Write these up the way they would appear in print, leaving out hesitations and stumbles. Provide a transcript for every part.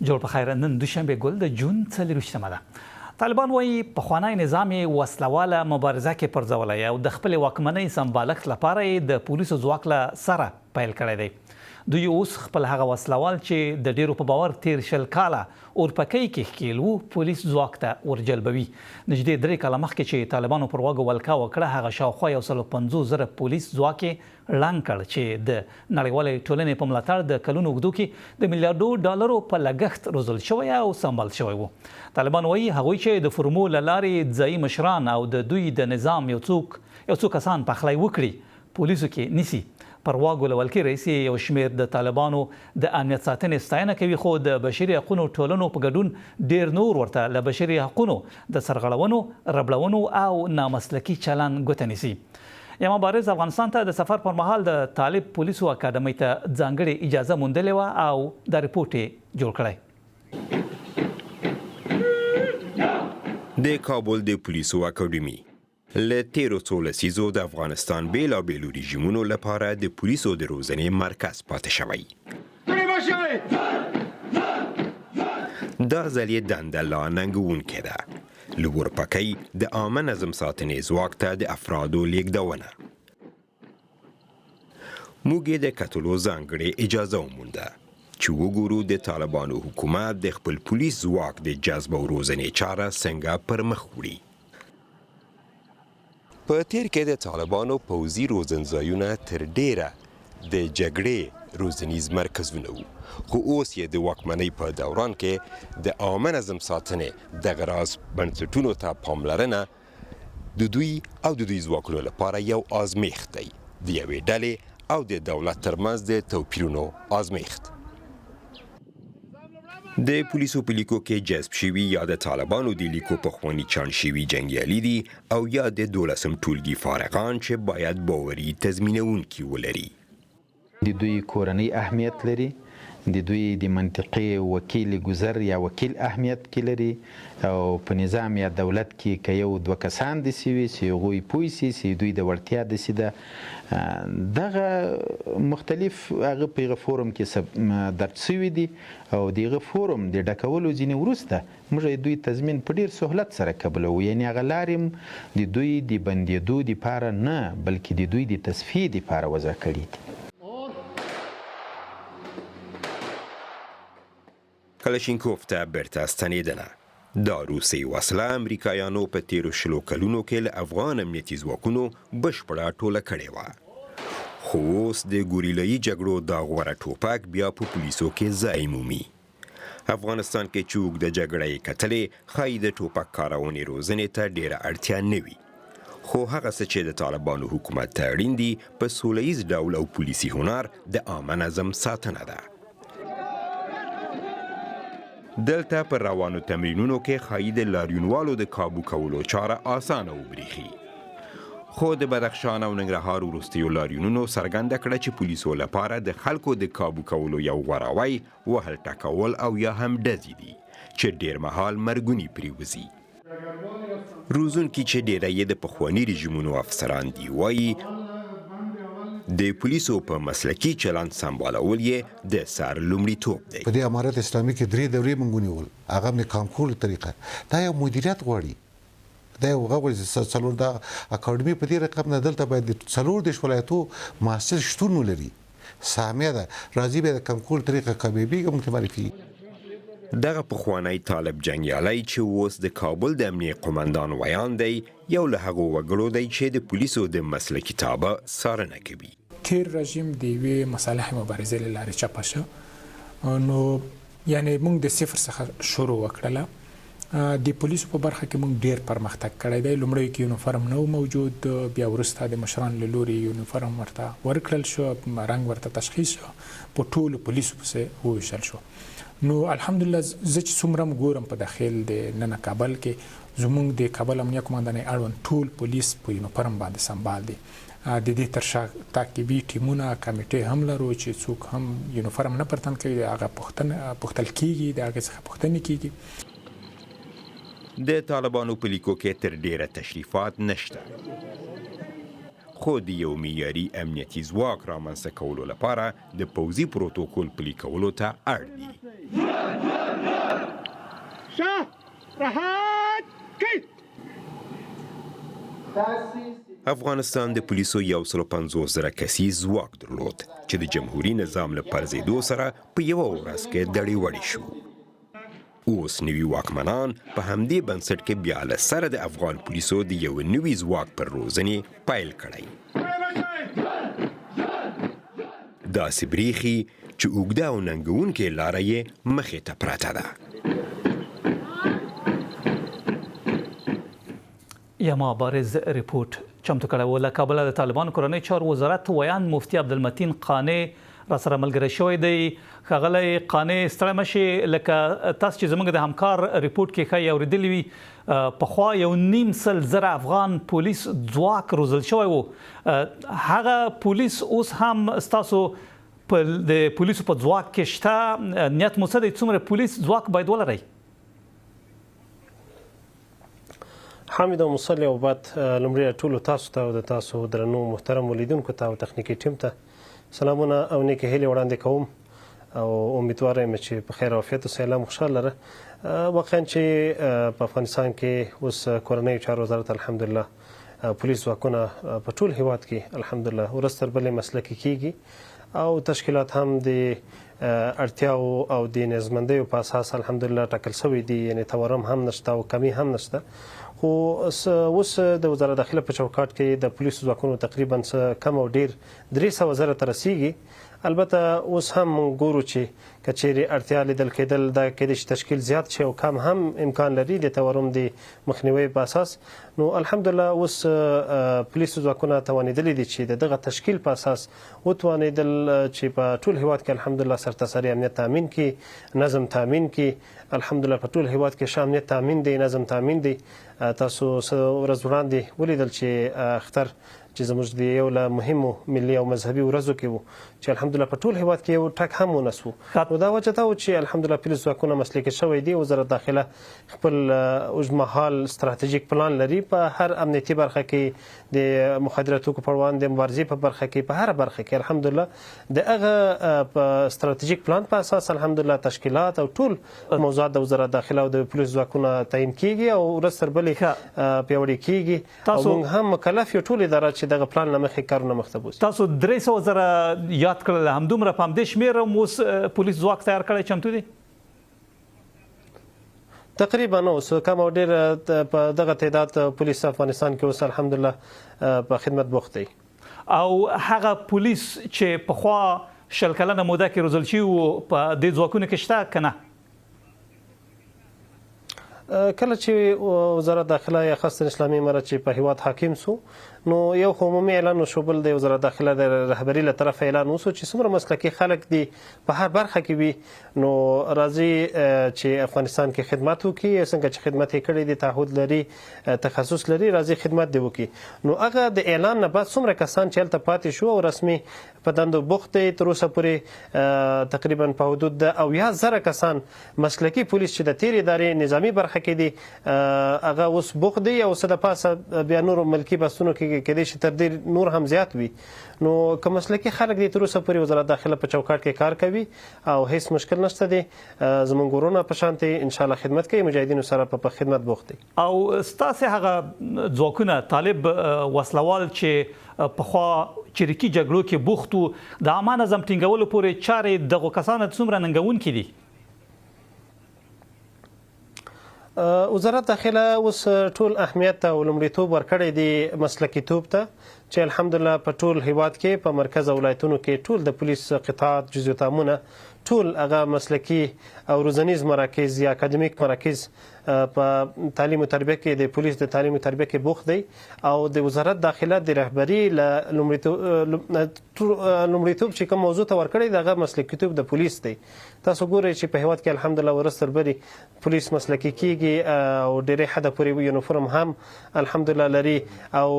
جوړ په خیر. نن دوشنبه ګل د جون 24مه ده. طالبان وایي پخوانی نظام یې وسلواله مبارزه کې پرځولی او د خپل واکمنۍ سمبالښت لپاره یې د پولیسو ځواک له سره پیل کړی دی. دوی اوس خپل هغه وسلوال چې د ډیرو په باور تیر شل کاله اورپکۍ کې ښکیل وو پولیس ځواک ته ورجلبوي. نږدې 3 کاله مخکې چې طالبانو پر واګو ولکه وکړه هغه شاوخوا 150,000 پولیس ځواک یې ړنګ کړ چې د نړیوالې ټولنې په ملاتړ د کلونو اوږدو کې د میلیارډو ډالرو په لګښت روزل شوی او سمبال شوی وو. طالبان وایي هغوی چې د فرمو له لارې ځایي مشران او د دوی د نظام یو څو کسان پخلی وکړي پولیسو کې نیسي. پر واګو له ولکې رئیس یو شمېر د طالبانو د امنیت ساتنې ستاینه کوي، خو د بشري حقونو ټولنو په ګډون ډیر نور ورته له بشري حقونو د سرغړونو، ربړونو او نامسلکي چلن ګوته نیسي. یما بارز افغانستان ته د سفر پر مهال د طالب پولیسو اکاډمۍ ته ځانګړې اجازه موندلې وه او د ریپورټ یې جوړ کړی. د کابل د پولیسو اکاډمي له تیرو څو لسیزو د افغانستان بیلابیلو رژیمونو لپاره د پولیسو د روزنې مرکز پاتې شوی. دا ځل یې دنده لا ننګوونکې ده. له اورپکۍ د عامه نظم ساتنې ځواک ته د افرادو لیږدونه. موږ یې د کتلو ځانګړې اجازه ومونده چې وګورو د طالبانو حکومت د خپل پولیس ځواک د جذب او روزنې چاره څنګه پر مخ وړي. په تیر کې د طالبانو پوځي روزنځایونه تر ډیره د جګړې روزنیز مرکزونه وو، خو اوس یې د واکمنۍ په دوران کې د عامه نظم ساتنې دغه راز بنسټونو ته پاملرنه د دوی او د دوی ځواکونو لپاره یو آزمیښت دی، د یوې ډلې او د دولت ترمنځ د توپیرونو آزمیښت. د پولیسو په لیکو کې جذب شوي یا د طالبانو د لیکو پخواني چاڼ شوي جنګیالي دي او یا د 12 ټولګي فارغان چې باید باوري تضمینونکي ولري. د دوی کورنۍ اهمیت لري، د دوی د منطقې وکیل گذر یا وکیل اهمیت کې لري او په نظام یا دولت کې که یو دوه کسان داسې وي چې هغوی پوه سي چې دوی د وړتیا داسې ده، دغه مختلف هغه په هغه فورم کې درج شوي دي او د هغه فورم د ډکولو ځینې وروسته موږ دوی تضمین په ډېر سهولت سره قبلوو. یعنې هغه لارې د دوی د بندېدو دپاره نه بلکې د دوی د تصفیې دپاره وضع کړي دي. کلشینکوف ته بیرته ستنېدنه. دا روسي وسله امریکایانو په تیرو 20 کلونو کې له افغان امنیتي ځواکونو بشپړه ټوله کړې وه، خو اوس د ګوریلایي جګړو دا غوره ټوپک بیا په پولیسو کې ځای مومي. افغانستان کې چې اوږده جګړه یې کتلې ښایي د ټوپک کارونې روزنې ته ډېره اړتیا نه وي، خو هغه څه چې د طالبانو حکومت ته اړین دي په سوله ییز ډول او پولیسي هنر د عامه نظم ساتنه ده. دلته پر روانو تمرینونو کې ښایي د لاریونوالو د کابو کولو چاره آسانه وبریښي، خو د بدخشان او ننګرهار وروستیو لاریونونو څرګنده کړه چې پولیسو لپاره د خلکو د کابو کولو یو غوراوی وهل ټکول او یا هم ډزې دي چې ډیر مهال مرګونی پریوزي. روزونکي چې ډیره یې د پخواني رژیمونو افسران دي وایي د پولیسو په مسلکي چلند سمبالول یې د سر لومړیتوب دی. په دې امارت اسلامي کې 3 دورې موږ ونیول، هغه هم د کانکور طریقه. دا یو مدیریت غواړي، دا یو غواړي څلور د اکاډمي په دې رقم نه دلته باید د 14 ولایتو محصل شتون ولري. سامیه ده راځي به د کانکور طریقه کبیبي کوم معرفي. دغه پخوانی طالب جنګیالی چې اوس د کابل د امنیه قومندان ویان دی یو له هغو وګړو دی چې د پولیسو د مسلکي تابع څارنه کوي. تیر رژیم د یوې مصالح مبارزې له لارې چپه شو، نو یعنی موږ د صفر څخه شروع وکړله. د پولیسو په برخه کې موږ ډیر پرمختګ کړی دی. لومړی کې یونیفورم نه موجود، بیا وروسته د مشران له لوري یونیفورم ورته ورکړل شو، رنګ ورته تشخیص شو، په ټولو پولیسو پسې وویشل شو. نو الحمدلله زه چې څومره ګورم په داخل د نن کابل کې زموږ د کابل امنیه قومندانۍ اړوند ټول پولیس په یونیفورم باندې سمبال دي. د دې تر شا تعقیبي ټیمونه کمیټې هم لرو چې څوک هم یونیفورم نه پرتن کوي، هغه پوښتل کیږي، د هغې څخه پوښتنې کیږي. د طالبانو په لیکو کې تر ډیره تشریفات نشته، خو د یو معیاري امنیتي ځواک رامنځته کولو لپاره د پوځي پروتوکول پلي کولو ته اړ دي. افغانستان د پولیسو 150,000 کسیز ځواک درلود چې د جمهوریت نظام له پرځېدو سره په یوه ورځ کې دړې وړې شو. اوس نوي واکمنان په همدې بنسټ کې بیا له سره د افغان پولیسو د یو نوي ځواک پر روزنې پیل کړی. داسې بریښي چې اوږده او ننګونکې لاره یې مخې ته پرته ده. یما بارز ریپورت چمتو کړی و. له کابله د طالبانو کورنۍ چارو وزارت ویاند مفتي عبدالمتین قانع را سره ملګری شوی دی. ښاغلی قانع، ستړی مه شئ. لکه تاسو چې زموږ د همکار ریپورت کې ښایي اورېدلي وي، پخوا 1.5 افغان پولیس ځواک روزل شوی و. هغه پولیس اوس هم ستاسو د پولیسو په ځواک کې شته؟ نیت مو څه دی؟ څومره پولیس ځواک باید ولرئ؟ حامد او مصلی او بعد لمړی ټولو تاسو ته او د تاسو درنو محترم ولیدونکو ته او تخنیکي ټیم ته سلامونه او نیکې هیلې وړاندې کوم او امیدواره یم چې په خیر او عافیت او سلام خوشحال لره. واقعا چې په افغانستان کې اوس کورنۍ چارو وزارت الحمدلله پولیس ځواکونه په ټول هیواد کې الحمدلله ورځ تر بلې مسلکي کیږي او تشکیلات هم د اړتیاو او د نظمندیو په اساس الحمدلله ټاکل شوي دي. یعنې تورم هم نشته او کمی هم نشته. خو اوس د وزارت داخله په چوکاټ کې د پولیسو ځواکونو تقریبا کم او ډیر 300 زره ته رسیږي. البته اوس هم ګورو چې که چیرې اړتیا لیدل کېدل دا کېدای شي تشکیل زیات شي او کم هم امکان لري د تورم د مخنیوي په اساس. نو الحمدلله اوس پولیسو ځواکونه توانېدلي دي چې دغه تشکیل په اساس وتوانېدل چې په ټول هیواد کې الحمدلله سرتاسري امنیت تامین کړي، نظم تامین کړي. الحمدلله په ټول هیواد کې ښه امنیت تامین دی، نظم تامین دی. تاسو ورځ وړاندې ولیدل چې اختر چې زموږ د یو له مهمو ملي او مذهبي ورځو کې وو چې الحمدلله په ټول هیواد کې یو ټک هم ونسو. نو دا وجه دا و چې الحمدلله پولیس ځواکونه مسلکي شوی دی. وزارت داخله خپل اوږدمهال ستراتیژیک پلان لري په هر امنیتي برخه کې، د مخدره توکو پر وړاندې مبارزې په برخه کې، په هر برخه کې الحمدلله د هغه په ستراتیژیک پلان په اساس الحمدلله تشکیلات او ټول موضوعات د وزارت داخله او د پولیس ځواکونه تعیین کیږي او ورځ تر بلې پیاوړي کیږي. او موږ هم مکلف یو ټول اداره چې دغه پلان له مخې کارونه مخته بوځي. تاسو 300 زره یاد کړل، همدومره په همدې شمېر اوس پولیس ځواک تیار کړی چمتو دی؟ تقریبا اوس کم او ډېر په دغه تعداد پولیس افغانستان کې اوس الحمدلله په خدمت بوخت دی. او هغه پولیس چې پخوا 20 کلنه موده کې روزل شوي وو په دې ځواکونو کې شته که نه؟ کله چې وزارت داخله یا خاصه اسلامي امارت چې په هیواد حاکم سو، نو یو عمومي اعلان وشو، بل د وزارت داخله د رهبري له طرفه اعلان وشو چې څومره مسلکي خلک دي په هر برخه کې وي نو راځي چې افغانستان کې خدمت وکړي. څنګه چې خدمت یې کړی دی، تعهد لري، تخصص لري، راځي خدمت دی وکړي. نو هغه د اعلان نه بعد څومره کسان چې هلته پاتې شو او رسمي په دندو بوخت دی، تر اوسه پورې تقریبا په حدود د 80,000 کسان مسلکي پولیس چې د تیرې ادارې نظامي برخه کې دي هغه اوس بوخت دی او څه د پاسه بیا نورو ملکي بستونو کې کېدای شي تر دې نور هم زیات وي. نو که مسلکي خلک دي تر اوسه پورې وزارت داخله په چوکاټ کې کار کوي او هیڅ مشکل نشته دی. زموږ ورونه په شانتي ان شاء الله خدمت کوي، مجاهدینو سره په خدمت بوخت دي. او ستاسو هغه ځواکونه طالب وسلوال چې پخوا چریکي جګړو کې بوخت وو، د عامه نظم ټینګولو پورې چارې دغو کسانو څومره ننګونکي دي؟ وزارت داخله اوس ټول اهمیت او لومړیتوب ورکړی دی مسلکي توب ته چې الحمدلله په ټول هیواد کې په مرکز او ولایتونو کې ټول د پولیس قطاعات جزئي تامونه ټول هغه مسلکي او روزنیز مراکز یا اکاډمیک مراکز په تعلیم او تربیه کې د پولیس د تعلیم او تربیه کې بوخت دی او د وزارت داخله د رهبری لومړیتوب چې کوم موضوع ته ورکړی دغه مسلکي توب د پولیس دی. تاسو ګورئ چې په هیواد کې الحمدلله ورځ تر بلې پولیس مسلکي کیږي او ډېرې حده پورې یونیفورم هم الحمدلله لري او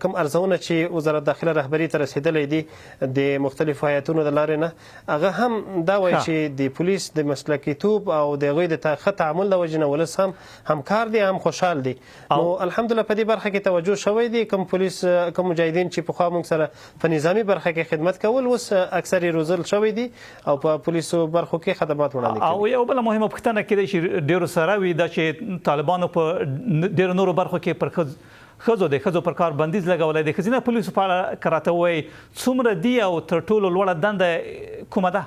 کوم ارزونه پیغامونه چې وزارت داخله رهبری ته رسیدلی دي د مختلفو هیئتونو د لارې نه، هغه هم دا وایي چې د پولیس د مسلکیتوب او د هغوی د ښه تعامل د وجې نه ولس هم همکار دي، هم خوشحال دي. نو الحمدلله په دې برخه کې توجه شوی دی. کوم پولیس کوم مجاهدین چې پخوا موږ سره په نظامي برخه کې خدمت کول، اوس اکثر یې روزل شوی دي او په پولیسو برخو کې خدمات وړاندې کوي. او یو بل مهمه پوښتنه کېدای شي ډېرو سره وي دا چې طالبانو په ډېرو نورو برخو کې پر ښځو پر کار بندیز لګولی دی. ښځینه پولیسو په اړه که راته ووایي څومره دي او تر ټولو لوړه دنده کومه ده؟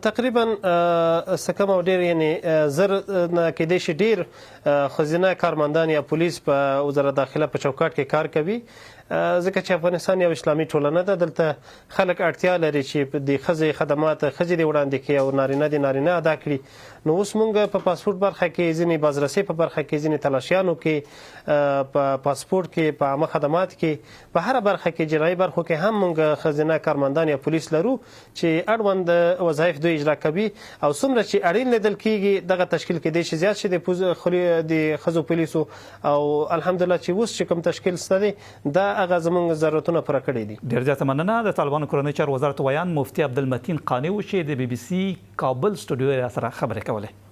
تقریبا څه کم او ډېر یعنې زر نه کېدای شي ډېر ښځینه کارمندان یا پولیس په وزارت داخله په چوکاټ کې کار کوي، ځکه چې افغانستان یو اسلامي ټولنه ده. دلته خلک اړتیا لري چې د ښځې خدمات ښځې دې وړاندې کړي او نارینه دې نارینه ادا کړي. نو اوس موږ په پاسپورت برخه کې ځینې بازرسۍ په برخه کې ځینې تلاشیانو کې په پاسپورت کې په عامه خدمات کې په هره برخه کې جنایي برخو کې هم موږ ښځینه کارمندان یا پولیس لرو چې اړوند وظایف دوی اجرا کوي او څومره چې اړین لیدل کېږي دغه تشکیل کېدای شي زیات شي د ښځو پولیسو. او الحمدلله چې اوس چې کوم تشکیل شته دی دا هغه زموږ ضرورتونه پوره کړي دي. ډېر زیاته مننه. د طالبانو کورنۍ چارو وزارت ویان مفتي عبدالمتین قانع و چې د BBC کابل سټوډیو سره خبرې کولې.